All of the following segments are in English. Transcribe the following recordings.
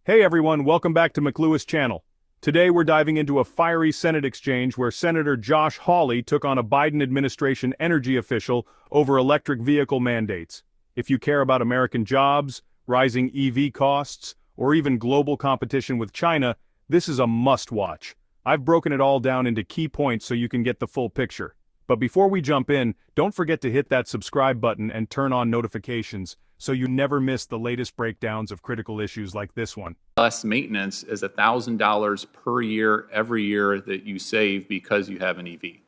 Hey everyone, welcome back to McLewis Channel. Today we're diving into a fiery Senate exchange where Senator Josh Hawley took on a Biden administration energy official over electric vehicle mandates. If you care about American jobs, rising EV costs, or even global competition with China, this is a must-watch. I've broken it all down into key points so you can get the full picture. But before we jump in, don't forget to hit that subscribe button and turn on notifications so you never miss the latest breakdowns of critical issues like this one. Less maintenance is $1,000 per year every year that you save because you have an EV.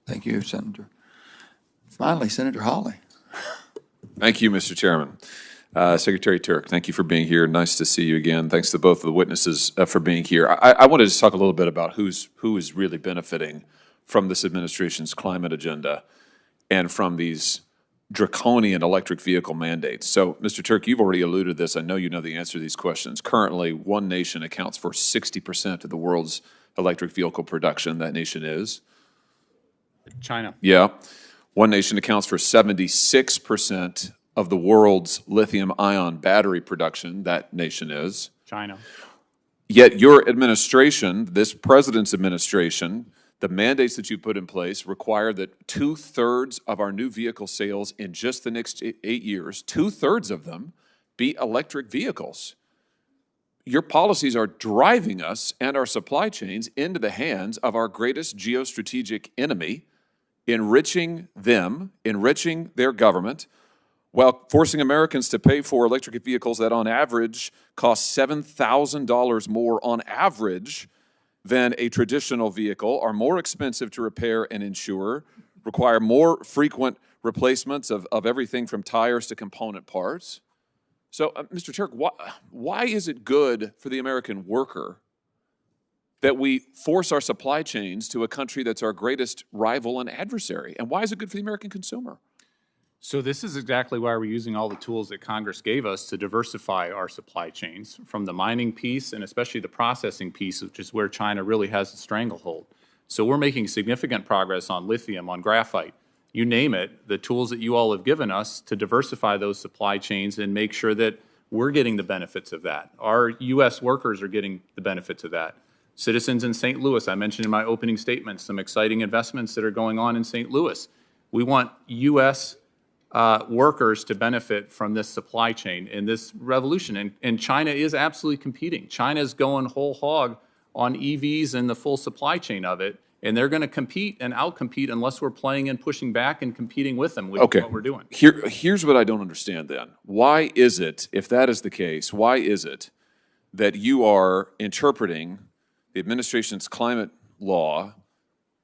Thank you, Senator. Finally, Senator Hawley. Thank you, Mr. Chairman. Secretary Turk, thank you for being here. Nice to see you again. Thanks to both of the witnesses for being here. I wanted to talk a little bit about who is really benefiting from this administration's climate agenda and from these draconian electric vehicle mandates. So, Mr. Turk, you've already alluded to this. I know you know the answer to these questions. Currently, one nation accounts for 60% of the world's electric vehicle production. That nation is? China. Yeah. One nation accounts for 76% of the world's lithium-ion battery production. That nation is? China. Yet your administration, this president's administration, the mandates that you put in place require that 2/3 of our new vehicle sales in just the next 8 years, 2/3 of them, be electric vehicles. Your policies are driving us and our supply chains into the hands of our greatest geostrategic enemy, enriching them, enriching their government, while forcing Americans to pay for electric vehicles that on average cost $7,000 more on average than a traditional vehicle, are more expensive to repair and insure, require more frequent replacements of everything from tires to component parts. So, Mr. Turk, why is it good for the American worker that we force our supply chains to a country that's our greatest rival and adversary? And why is it good for the American consumer? So this is exactly why we're using all the tools that Congress gave us to diversify our supply chains, from the mining piece and especially the processing piece, which is where China really has a stranglehold. So we're making significant progress on lithium, on graphite, you name it, the tools that you all have given us to diversify those supply chains and make sure that we're getting the benefits of that. Our U.S. workers are getting the benefits of that. Citizens in St. Louis, I mentioned in my opening statement some exciting investments that are going on in St. Louis. We want U.S. Workers to benefit from this supply chain and this revolution. And China is absolutely competing. China is going whole hog on EVs and the full supply chain of it. And they're going to compete and outcompete unless we're playing and pushing back and competing with them, which is what we're doing. Here's what I don't understand then. Why is it, if that is the case, why is it that you are interpreting the administration's climate law,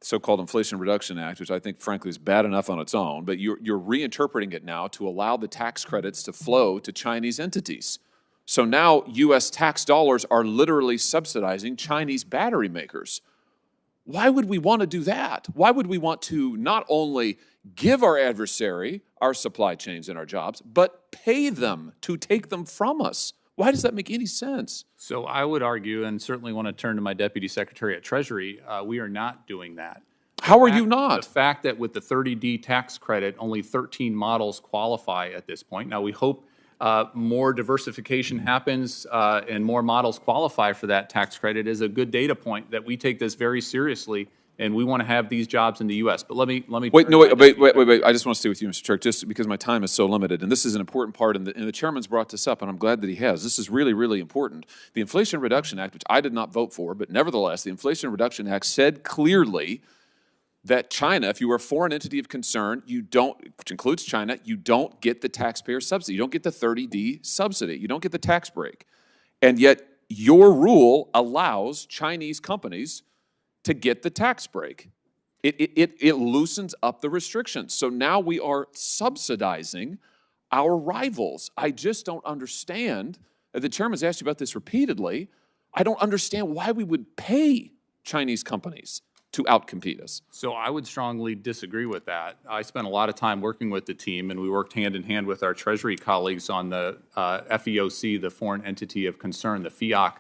so-called Inflation Reduction Act, which I think, frankly, is bad enough on its own, but you're reinterpreting it now to allow the tax credits to flow to Chinese entities. So now U.S. tax dollars are literally subsidizing Chinese battery makers. Why would we want to do that? Why would we want to not only give our adversary our supply chains and our jobs, but pay them to take them from us? Why does that make any sense? So I would argue, and certainly want to turn to my Deputy Secretary at Treasury, we are not doing that. How are you not? The fact that with the 30D tax credit, only 13 models qualify at this point. Now, we hope more diversification happens and more models qualify for that tax credit is a good data point that we take this very seriously, and we want to have these jobs in the U.S. But let me wait. I just want to stay with you, Mr. Turk, just because my time is so limited, and this is an important part. And the chairman's brought this up, and I'm glad that he has. This is really, really important. The Inflation Reduction Act, which I did not vote for, but nevertheless, the Inflation Reduction Act said clearly that China, if you are a foreign entity of concern, which includes China, you don't get the taxpayer subsidy. You don't get the 30D subsidy. You don't get the tax break. And yet your rule allows Chinese companies to get the tax break. It loosens up the restrictions. So now we are subsidizing our rivals. I just don't understand. The chairman's asked you about this repeatedly. I don't understand why we would pay Chinese companies to outcompete us. So I would strongly disagree with that. I spent a lot of time working with the team, and we worked hand in hand with our Treasury colleagues on the FEOC, the Foreign Entity of Concern, the FEOC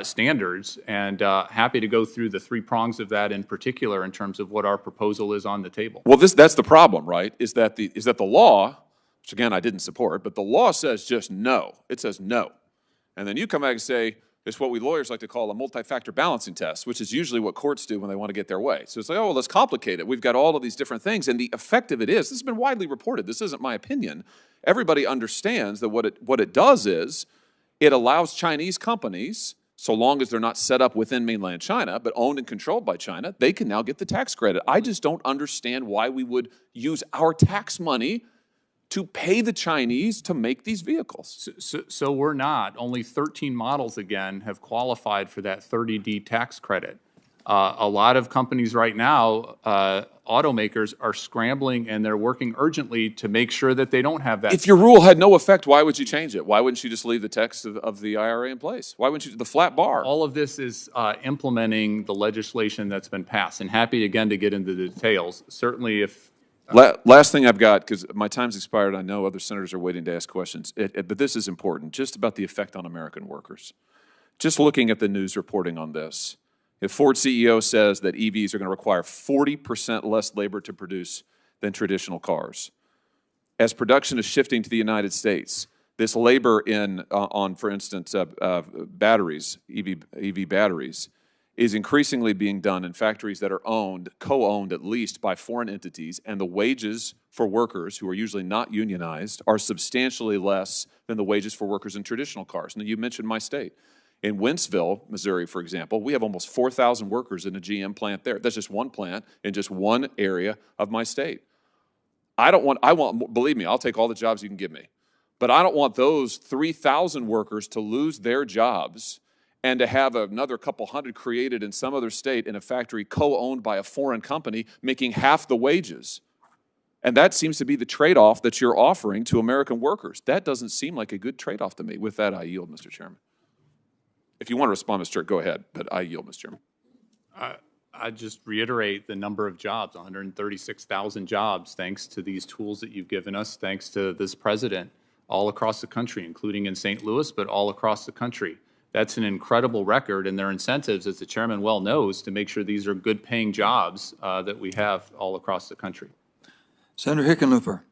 standards, and happy to go through the three prongs of that in particular in terms of what our proposal is on the table. Well, that's the problem, right? Is that the law which again, I didn't support, but the law says just no. It says no. And then you come back and say, it's what we lawyers like to call a multi-factor balancing test, which is usually what courts do when they want to get their way. So it's like, oh, well, let's complicate it. We've got all of these different things. And the effect of it is, this has been widely reported. This isn't my opinion. Everybody understands that what it does is it allows Chinese companies, so long as they're not set up within mainland China, but owned and controlled by China, they can now get the tax credit. I just don't understand why we would use our tax money to pay the Chinese to make these vehicles. So we're not. Only 13 models, again, have qualified for that 30D tax credit. A lot of companies right now, automakers, are scrambling and they're working urgently to make sure that they don't have that. If your rule had no effect, why would you change it? Why wouldn't you just leave the text of the IRA in place? Why wouldn't you, the flat bar? All of this is implementing the legislation that's been passed. And happy, again, to get into the details. Certainly if... Last thing I've got, because my time's expired, I know other senators are waiting to ask questions, but this is important, just about the effect on American workers. Just looking at the news reporting on this, if Ford CEO says that EVs are going to require 40% less labor to produce than traditional cars, as production is shifting to the United States, this labor on, for instance, batteries, EV batteries, is increasingly being done in factories that are co-owned at least by foreign entities, and the wages for workers who are usually not unionized are substantially less than the wages for workers in traditional cars. Now, you mentioned my state. In Wentzville, Missouri, for example, we have almost 4,000 workers in a GM plant there. That's just one plant in just one area of my state. Believe me, I'll take all the jobs you can give me. But I don't want those 3,000 workers to lose their jobs and to have another couple hundred created in some other state in a factory co-owned by a foreign company making half the wages. And that seems to be the trade-off that you're offering to American workers. That doesn't seem like a good trade-off to me. With that, I yield, Mr. Chairman. If you want to respond, Mr. Chair, go ahead, but I yield, Mr. Chairman. I just reiterate the number of jobs, 136,000 jobs, thanks to these tools that you've given us, thanks to this president, all across the country, including in St. Louis, but all across the country. That's an incredible record, and there are incentives, as the chairman well knows, to make sure these are good-paying jobs that we have all across the country. Senator Hickenlooper.